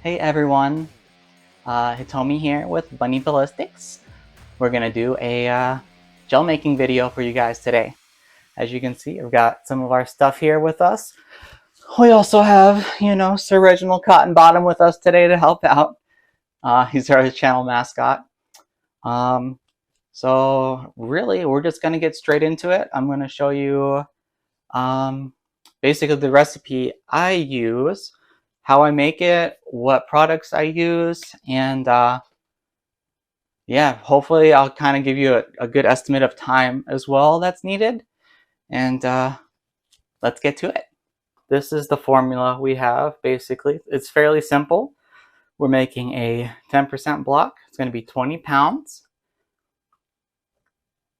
Hey everyone, Hitomi here with BuniBallistics. We're gonna do a gel making video for you guys today. As you can see, I've got some of our stuff here with us. We also have, Sir Reginald Cottonbottom with us today to help out. He's our channel mascot. So really, we're just gonna get straight into it. I'm gonna show you basically the recipe I use, how I make it, what products I use, and yeah, hopefully I'll kind of give you a good estimate of time as well that's needed. And let's get to it. This is the formula we have, basically. It's fairly simple. We're making a 10% block. It's going to be 20 pounds.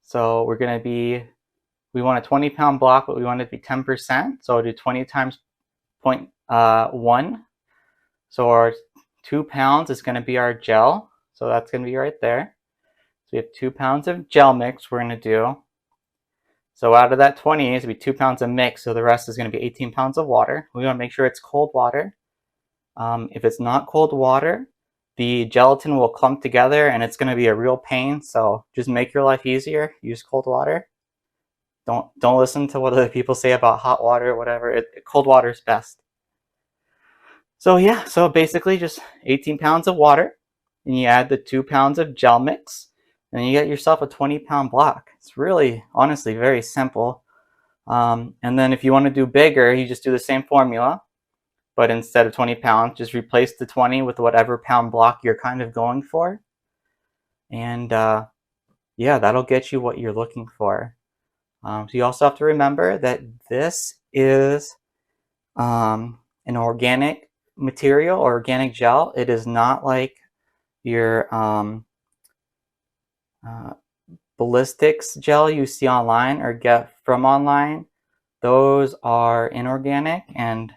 So we want a 20-pound block, but we want it to be 10%. So I'll do 20 times 0.1. So our 2 pounds is going to be our gel. So that's going to be right there. So we have 2 pounds of gel mix we're going to do. So out of that 20, it's going to be 2 pounds of mix. So the rest is going to be 18 pounds of water. We want to make sure it's cold water. If it's not cold water, the gelatin will clump together and it's going to be a real pain. So just make your life easier. Use cold water. Don't listen to what other people say about hot water or whatever. Cold water is best. So yeah, so basically just 18 pounds of water, and you add the 2 pounds of gel mix, and you get yourself a 20-pound block. It's really, honestly, very simple. And then if you want to do bigger, you just do the same formula, but instead of 20 pounds, just replace the 20 with whatever pound block you're kind of going for. And yeah, that'll get you what you're looking for. So you also have to remember that this is an organic material or organic gel. It is not like your ballistics gel you see online or get from online. Those are inorganic and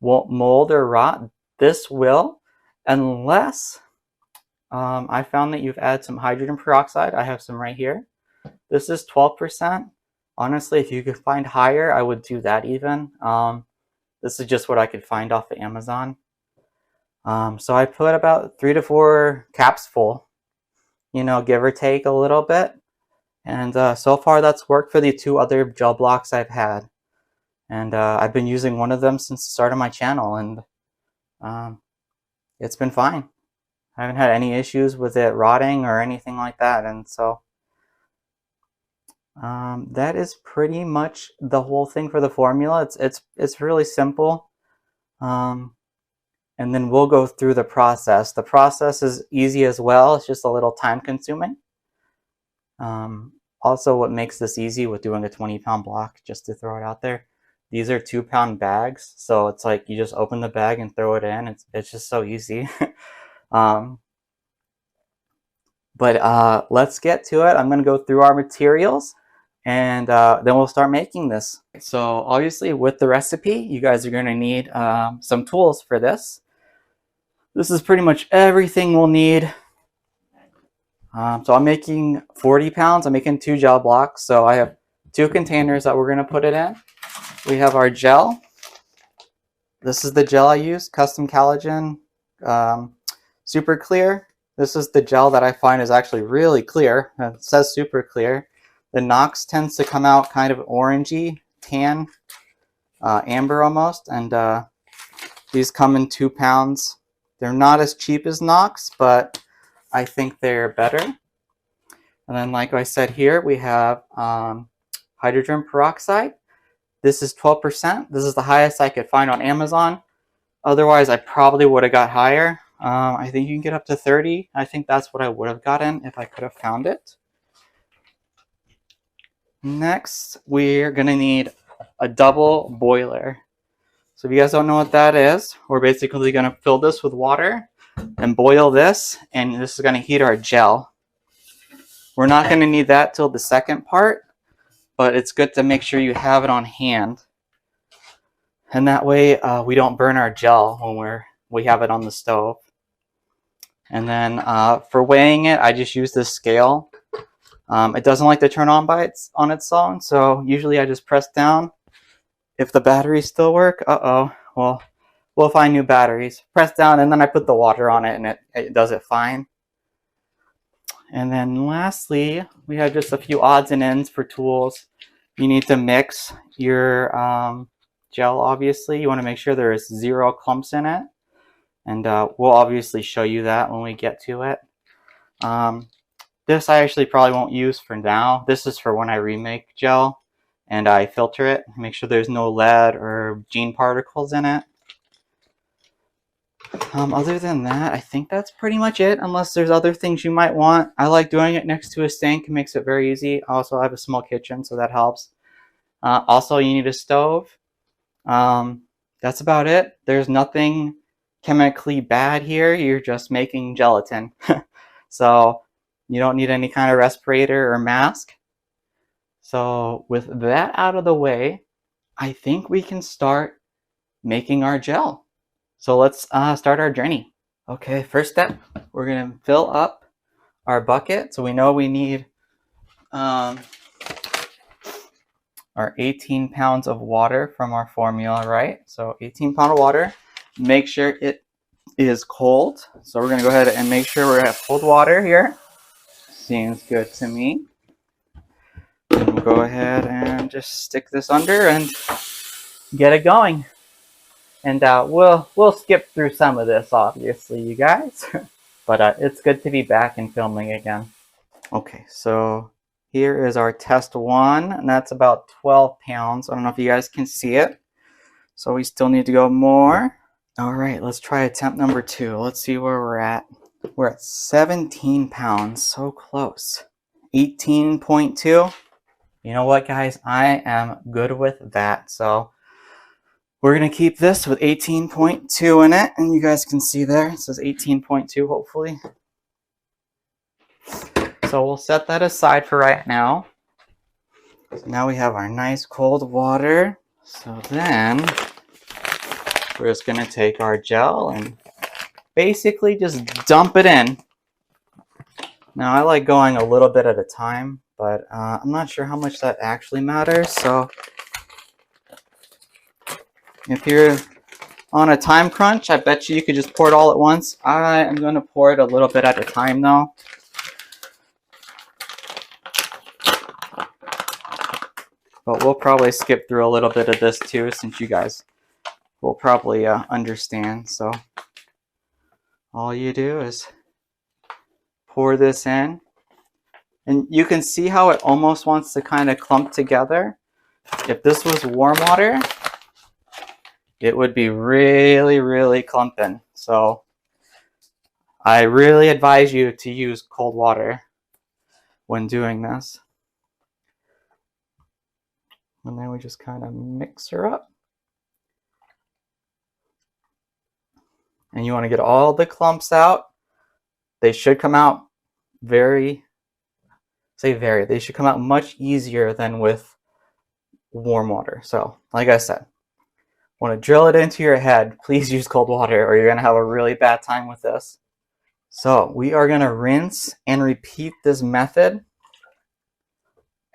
won't mold or rot. This will, unless I found that you've added some hydrogen peroxide. I have some right here. This is 12%. Honestly, if you could find higher, I would do that even. This is just what I could find off of Amazon. So I put about 3 to 4 caps full, give or take a little bit. And so far that's worked for the 2 other gel blocks I've had. And I've been using one of them since the start of my channel, and it's been fine. I haven't had any issues with it rotting or anything like that. And so that is pretty much the whole thing for the formula. It's really simple. And then we'll go through the process. The process is easy as well. It's just a little time consuming. Also, what makes this easy with doing a 20-pound block, just to throw it out there, these are 2-pound bags. So it's like you just open the bag and throw it in. It's just so easy. But let's get to it. I'm going to go through our materials, and then we'll start making this. So obviously with the recipe, you guys are going to need some tools for this. This is pretty much everything we'll need. So I'm making 40 pounds. I'm making 2 gel blocks. So I have 2 containers that we're going to put it in. We have our gel. This is the gel I use, Custom Collagen Super Clear. This is the gel that I find is actually really clear. It says super clear. The Nox tends to come out kind of orangey, tan, amber almost. And these come in 2 pounds. They're not as cheap as Nox, but I think they're better. And then, like I said here, we have hydrogen peroxide. This is 12%. This is the highest I could find on Amazon. Otherwise, I probably would have got higher. I think you can get up to 30. I think that's what I would have gotten if I could have found it. Next, we're going to need a double boiler. So if you guys don't know what that is, we're basically going to fill this with water and boil this, and this is going to heat our gel. We're not going to need that till the second part, but it's good to make sure you have it on hand. And that way we don't burn our gel when we have it on the stove. And then for weighing it, I just use this scale. It doesn't like to turn on on its own, so usually I just press down. If the batteries still work, well, we'll find new batteries. Press down, and then I put the water on it, and it does it fine. And then lastly, we have just a few odds and ends for tools. You need to mix your gel, obviously. You want to make sure there is 0 clumps in it. And we'll obviously show you that when we get to it. This I actually probably won't use for now. This is for when I remake gel and I filter it. Make sure there's no lead or gene particles in it. Other than that, I think that's pretty much it, unless there's other things you might want. I like doing it next to a sink. It makes it very easy. Also, I have a small kitchen, so that helps. Also, you need a stove. That's about it. There's nothing chemically bad here. You're just making gelatin. So you don't need any kind of respirator or mask. So with that out of the way, I think we can start making our gel. So let's start our journey. Okay, first step, we're gonna fill up our bucket. So we know we need our 18 pounds of water from our formula, right? So 18 pounds of water. Make sure it is cold. So we're gonna go ahead and make sure we have cold water here. Seems good to me. And we'll go ahead and just stick this under and get it going. And we'll skip through some of this, obviously, you guys. But it's good to be back and filming again. Okay, so here is our test 1, and that's about 12 pounds. I don't know if you guys can see it. So we still need to go more. All right, let's try attempt number 2. Let's see where we're at. We're at 17 pounds, so close. 18.2. You know what, guys? I am good with that. So we're going to keep this with 18.2 in it, and you guys can see there, it says 18.2, hopefully. So we'll set that aside for right now. So now we have our nice cold water. So then we're just going to take our gel and basically just dump it in. Now I like going a little bit at a time, but I'm not sure how much that actually matters. So if you're on a time crunch, I bet you could just pour it all at once. I am going to pour it a little bit at a time though. But we'll probably skip through a little bit of this too, since you guys will probably understand. So all you do is pour this in. And you can see how it almost wants to kind of clump together. If this was warm water, it would be really, really clumping. So I really advise you to use cold water when doing this. And then we just kind of mix her up. And you want to get all the clumps out. They should come out they should come out much easier than with warm water. So, like I said, want to drill it into your head, please use cold water or you're going to have a really bad time with this. So we are going to rinse and repeat this method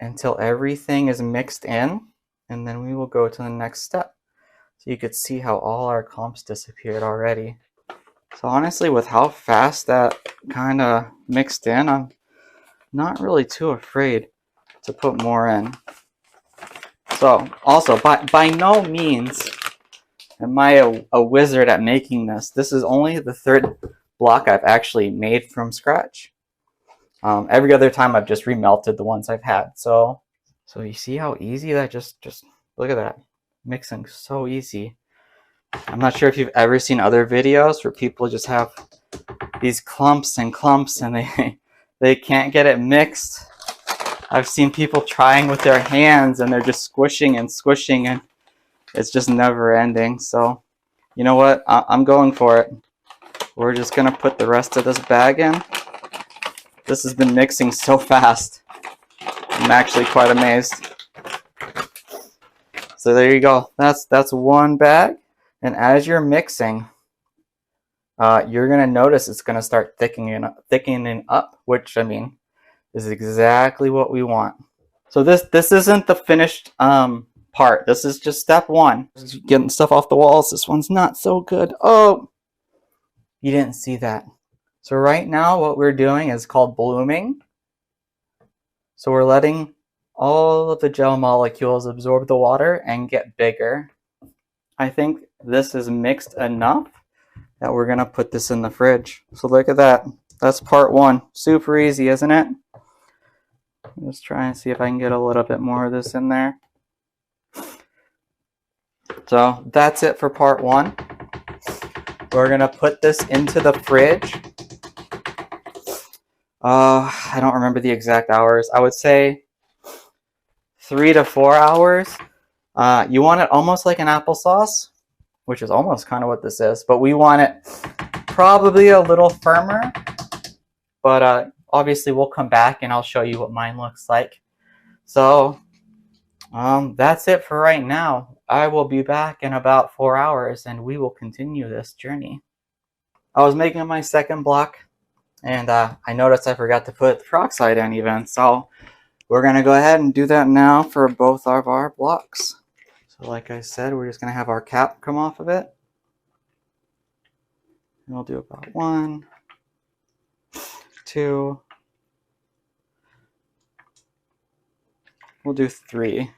until everything is mixed in, and then we will go to the next step. So you could see how all our clumps disappeared already. So honestly, with how fast that kind of mixed in, I'm not really too afraid to put more in. So also, by no means am I a wizard at making this. This is only the 3rd block I've actually made from scratch. Every other time I've just remelted the ones I've had. So you see how easy that just look at that. Mixing so easy. I'm not sure if you've ever seen other videos where people just have these clumps and clumps and they can't get it mixed. I've seen people trying with their hands and they're just squishing and squishing and it's just never ending. So you know what? I'm going for it. We're just gonna put the rest of this bag in. This has been mixing so fast. I'm actually quite amazed. So there you go. That's one bag. And as you're mixing, you're gonna notice it's gonna start thickening up, which I mean is exactly what we want. So this isn't the finished part part. This is just step one. Getting stuff off the walls. This one's not so good. Oh, you didn't see that. So right now what we're doing is called blooming. So we're letting all of the gel molecules absorb the water and get bigger. I think this is mixed enough that we're gonna put this in the fridge. So look at that. That's part one. Super easy, isn't it? Let's try and see if I can get a little bit more of this in there. So that's it for part one. We're gonna put this into the fridge. I don't remember the exact hours. I would say 3 to 4 hours. You want it almost like an applesauce, which is almost kind of what this is, but we want it probably a little firmer. But obviously we'll come back and I'll show you what mine looks like. So that's it for right now. I will be back in about 4 hours and we will continue this journey. I was making my second block and I noticed I forgot to put the peroxide in even. So we're going to go ahead and do that now for both of our blocks. So like I said, we're just going to have our cap come off of it. And we'll do about 1, 2, we'll do 3.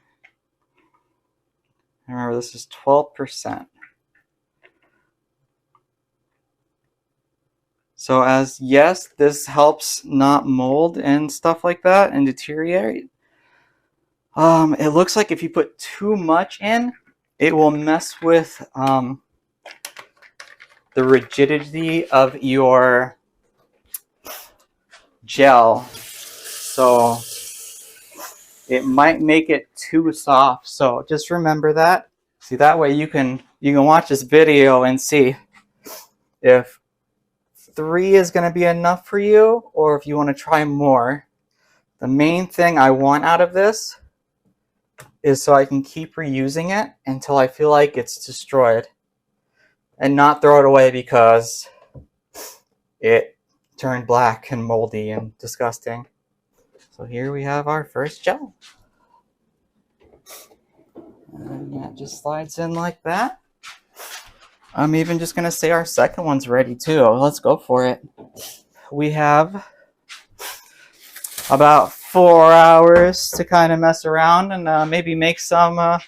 Remember, this is 12%. So yes, this helps not mold and stuff like that and deteriorate. It looks like if you put too much in, it will mess with the rigidity of your gel. So it might make it too soft. So just remember that. See, that way you can watch this video and see if 3 is going to be enough for you or if you want to try more. The main thing I want out of this is so I can keep reusing it until I feel like it's destroyed and not throw it away because it turned black and moldy and disgusting. So here we have our first gel. And that just slides in like that. I'm even just going to say our second one's ready too. Let's go for it. We have about 4 hours to kind of mess around and maybe make some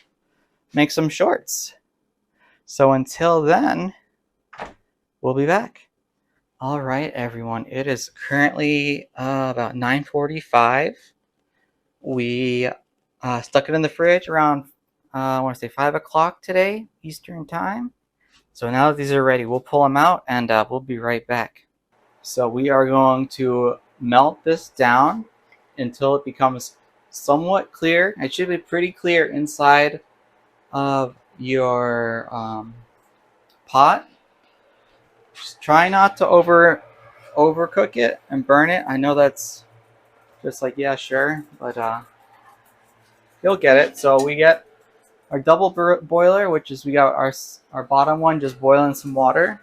shorts. So until then, we'll be back. All right, everyone. It is currently about 9:45. We stuck it in the fridge around I want to say 5 o'clock today, Eastern time. So now that these are ready, we'll pull them out and we'll be right back. So we are going to melt this down until it becomes somewhat clear. It should be pretty clear inside of your pot. Just try not to overcook it and burn it. I know that's just like, yeah, sure, but you'll get it. So we get our double boiler, which is we got our bottom one just boiling some water,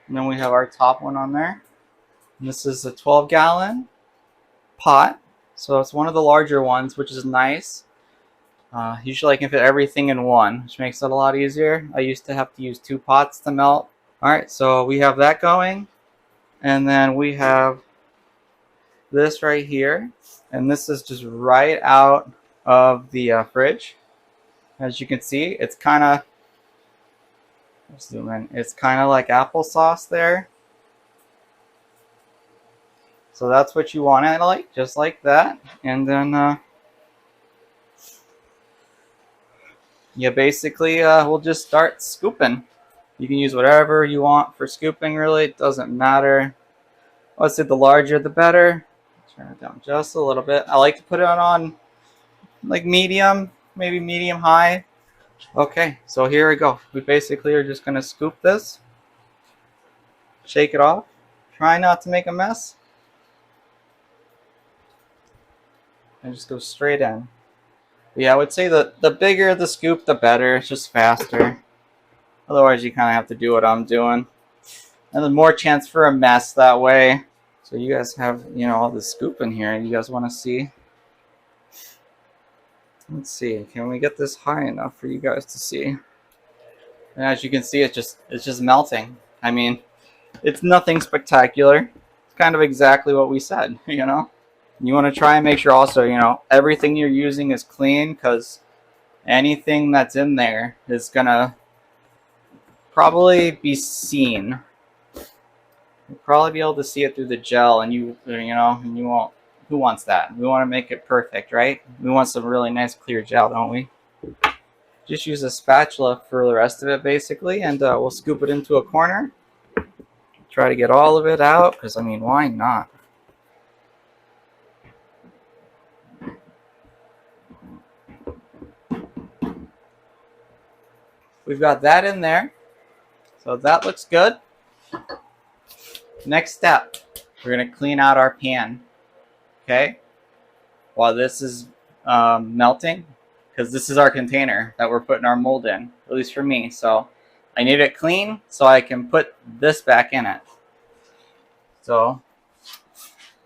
and then we have our top one on there. And this is a 12-gallon pot, so it's one of the larger ones, which is nice. Usually I can fit everything in one, which makes it a lot easier. I used to have to use 2 pots to melt. Alright, so we have that going, and then we have this right here, and this is just right out of the fridge. As you can see, it's kind of, zoom in, it's kind of like applesauce there. So that's what you want it like, just like that. And then you basically will just start scooping. You can use whatever you want for scooping, really. It doesn't matter. Let's say the larger the better. Turn it down just a little bit. I like to put it on like medium, maybe medium high. Okay, so here we go. We basically are just going to scoop this, shake it off, try not to make a mess, and just go straight in. But yeah, I would say the bigger the scoop, the better. It's just faster. Otherwise, you kind of have to do what I'm doing. And there's more chance for a mess that way. So you guys have, all the scoop in here. You guys want to see? Let's see, can we get this high enough for you guys to see? And as you can see, it's just melting. I mean, it's nothing spectacular. It's kind of exactly what we said, you know? You want to try and make sure also, you know, everything you're using is clean, because anything that's in there is gonna probably be seen. You'll probably be able to see it through the gel, and you know, and you won't. Who wants that? We want to make it perfect, right? We want some really nice clear gel, don't we? Just use a spatula for the rest of it, basically, and we'll scoop it into a corner. Try to get all of it out, because I mean, why not? We've got that in there, so that looks good. Next step, we're going to clean out our pan, okay? While this is melting, because this is our container that we're putting our mold in, at least for me. So I need it clean so I can put this back in it. So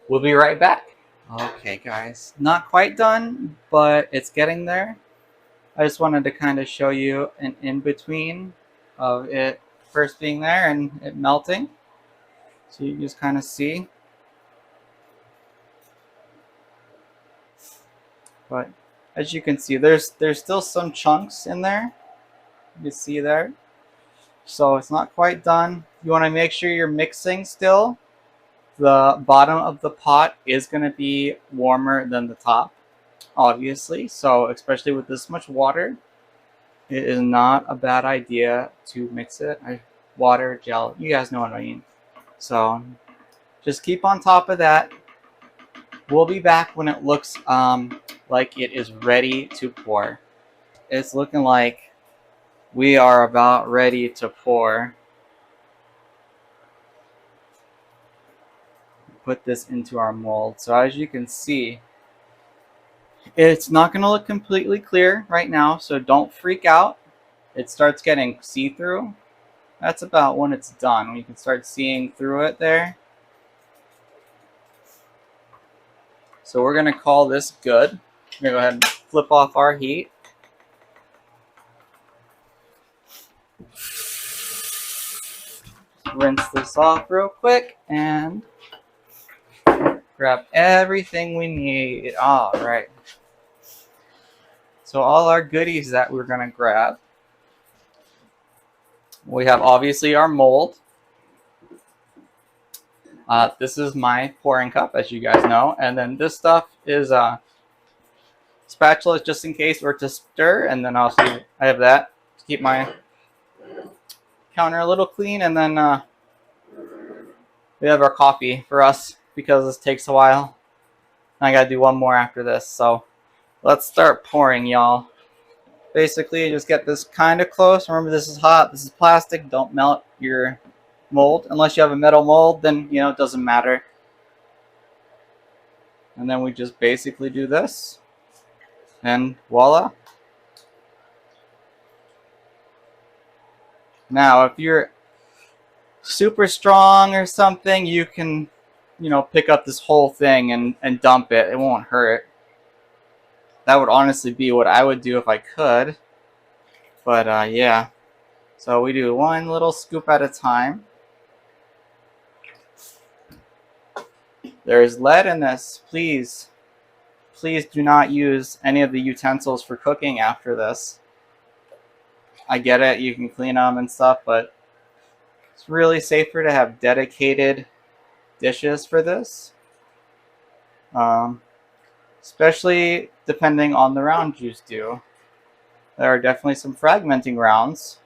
we'll be right back. Okay, guys, not quite done, but it's getting there. I just wanted to kind of show you an in-between of it first being there and it melting. So you just kind of see. But as you can see, there's still some chunks in there. You can see there. So it's not quite done. You want to make sure you're mixing still. The bottom of the pot is going to be warmer than the top, obviously. So especially with this much water, it is not a bad idea to mix it. Water, gel, you guys know what I mean. So just keep on top of that. We'll be back when it looks like it is ready to pour. It's looking like we are about ready to pour. Put this into our mold. So as you can see, it's not going to look completely clear right now, so don't freak out. It starts getting see-through. That's about when it's done, when you can start seeing through it there. So we're going to call this good. We're going to go ahead and flip off our heat. Rinse this off real quick and grab everything we need. All right. So all our goodies that we're going to grab. We have obviously our mold. This is my pouring cup, as you guys know. And then this stuff is spatulas, just in case, or to stir. And then also I have that to keep my counter a little clean. And then we have our coffee for us, because this takes a while. I gotta do one more after this. So let's start pouring, y'all. Basically, just get this kind of close. Remember, this is hot. This is plastic. Don't melt your mold. Unless you have a metal mold, then, you know, it doesn't matter. And then we just basically do this. And voila. Now, if you're super strong or something, you can, you know, pick up this whole thing and dump it. It won't hurt. That would honestly be what I would do if I could. But yeah. So we do one little scoop at a time. There is lead in this. Please do not use any of the utensils for cooking after this. I get it, you can clean them and stuff, but it's really safer to have dedicated dishes for this. Especially depending on the rounds you do. There are definitely some fragmenting rounds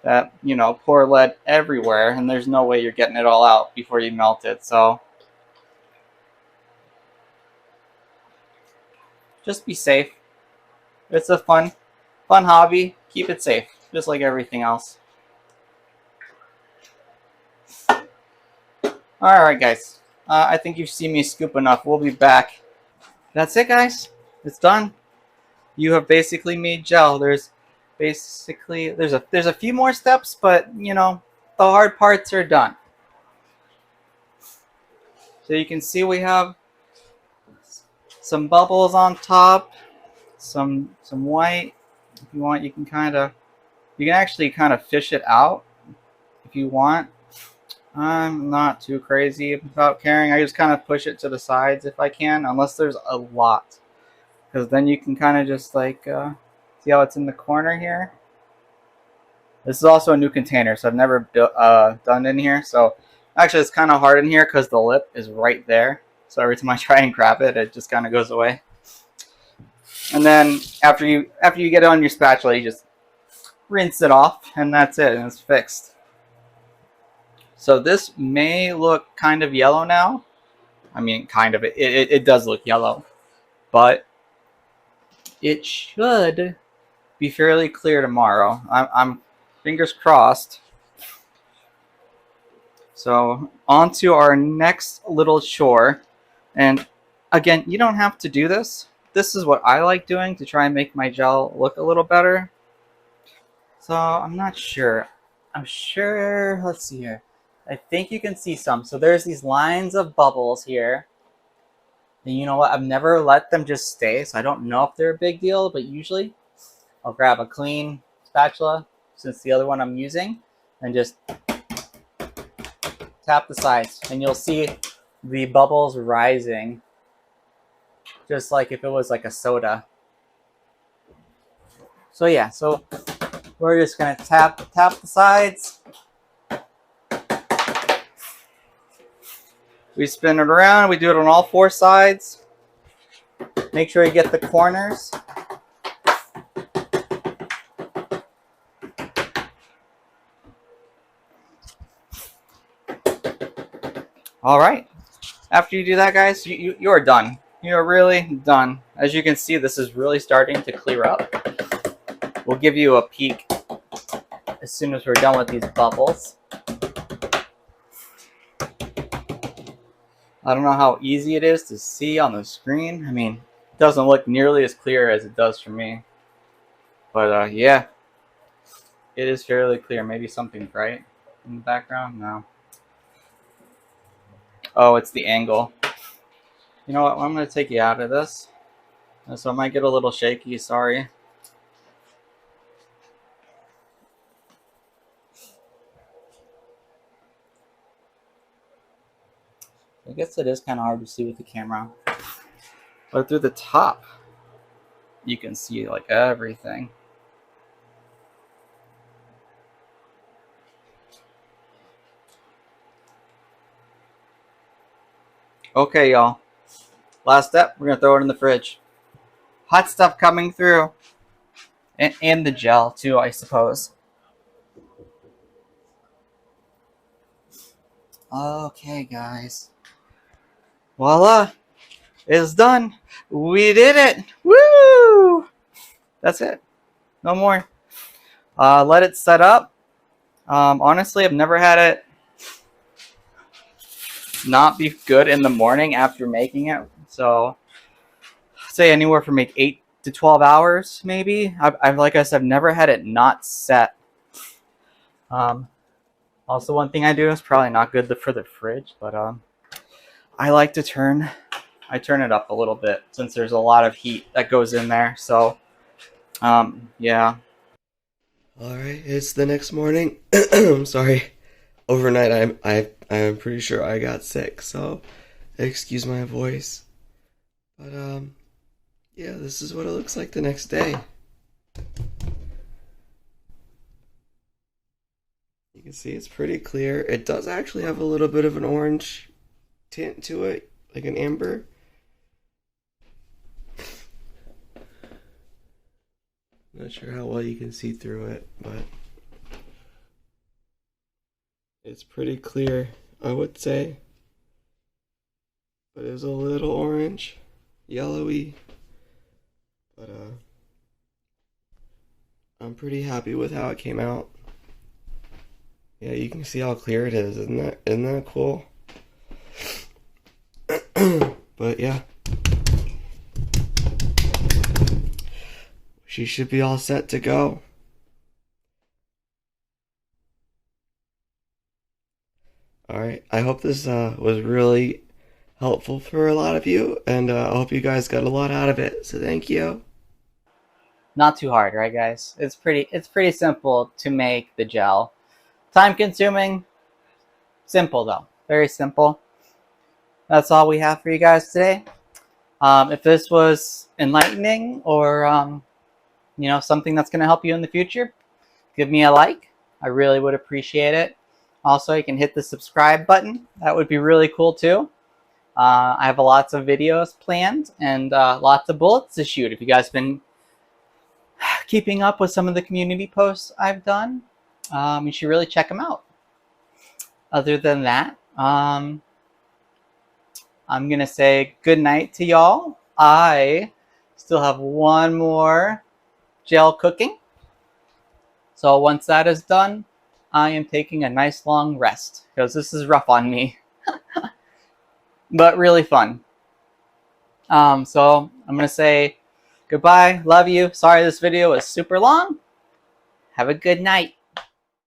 that, you know, pour lead everywhere, and there's no way you're getting it all out before you melt it. So just be safe. It's a fun hobby. Keep it safe, just like everything else. Alright, guys. I think you've seen me scoop enough. We'll be back. That's it, guys. It's done. You have basically made gel. There's a few more steps, but, you know, the hard parts are done. So you can see we have some bubbles on top. some white. If you want, you can actually kind of fish it out if you want. I'm not too crazy about carrying. I just kind of push it to the sides if I can, unless there's a lot, because then you can kind of just like see how it's in the corner here. This is also a new container, so I've never done in here. So actually, it's kind of hard in here because the lip is right there. So every time I try and grab it, it just kind of goes away. And then after you get it on your spatula, you just rinse it off, and that's it, and it's fixed. So this may look kind of yellow now. I mean, kind of. It does look yellow, but it should be fairly clear tomorrow. I'm fingers crossed. So on to our next little chore. And again, you don't have to do this. This is what I like doing to try and make my gel look a little better. So I'm not sure. I'm sure, let's see here. I think you can see some. So there's these lines of bubbles here. And you know what? I've never let them just stay, so I don't know if they're a big deal, but usually I'll grab a clean spatula, since the other one I'm using, and just tap the sides, and you'll see the bubbles rising, just like if it was like a soda. So yeah, so we're just gonna tap the sides. We spin it around. We do it on all four sides. Make sure you get the corners. All right. After you do that, guys, you're done. You're really done. As you can see, this is really starting to clear up. We'll give you a peek as soon as we're done with these bubbles. I don't know how easy it is to see on the screen. I mean, it doesn't look nearly as clear as it does for me. But yeah, it is fairly clear. Maybe something bright in the background? No. Oh, it's the angle. You know what? I'm going to take you out of this. So I might get a little shaky. Sorry. I guess it is kind of hard to see with the camera. But through the top, you can see like everything. Okay, y'all. Last step, we're going to throw it in the fridge. Hot stuff coming through. And the gel, too, I suppose. Okay, guys. Voila. It's done. We did it. Woo! That's it. No more. Let it set up. Honestly, I've never had it not be good in the morning after making it. So, I'd say anywhere from like 8 to 12 hours, maybe. I've like I said, I've never had it not set. Also, one thing I do is probably not good for the fridge, but I like to turn it up a little bit since there's a lot of heat that goes in there. So, yeah. All right, it's the next morning. I'm sorry. Overnight, I'm pretty sure I got sick, so excuse my voice. But yeah, this is what it looks like the next day. You can see it's pretty clear. It does actually have a little bit of an orange tint to it, like an amber. Not sure how well you can see through it, but it's pretty clear, I would say. But it's a little orange, yellowy. But I'm pretty happy with how it came out. Yeah, you can see how clear it is. Isn't that cool? But yeah. She should be all set to go. Alright, I hope this was really helpful for a lot of you, and I hope you guys got a lot out of it, so thank you. Not too hard, right, guys? It's pretty simple to make the gel. Time consuming, simple though, very simple. That's all we have for you guys today. If this was enlightening or something that's going to help you in the future, give me a like. I really would appreciate it. Also, you can hit the subscribe button. That would be really cool too. I have lots of videos planned and lots of bullets to shoot. If you guys have been keeping up with some of the community posts I've done, you should really check them out. Other than that, I'm going to say good night to y'all. I still have one more gel cooking. So once that is done, I am taking a nice long rest because this is rough on me, but really fun. So I'm going to say goodbye. Love you. Sorry this video was super long. Have a good night.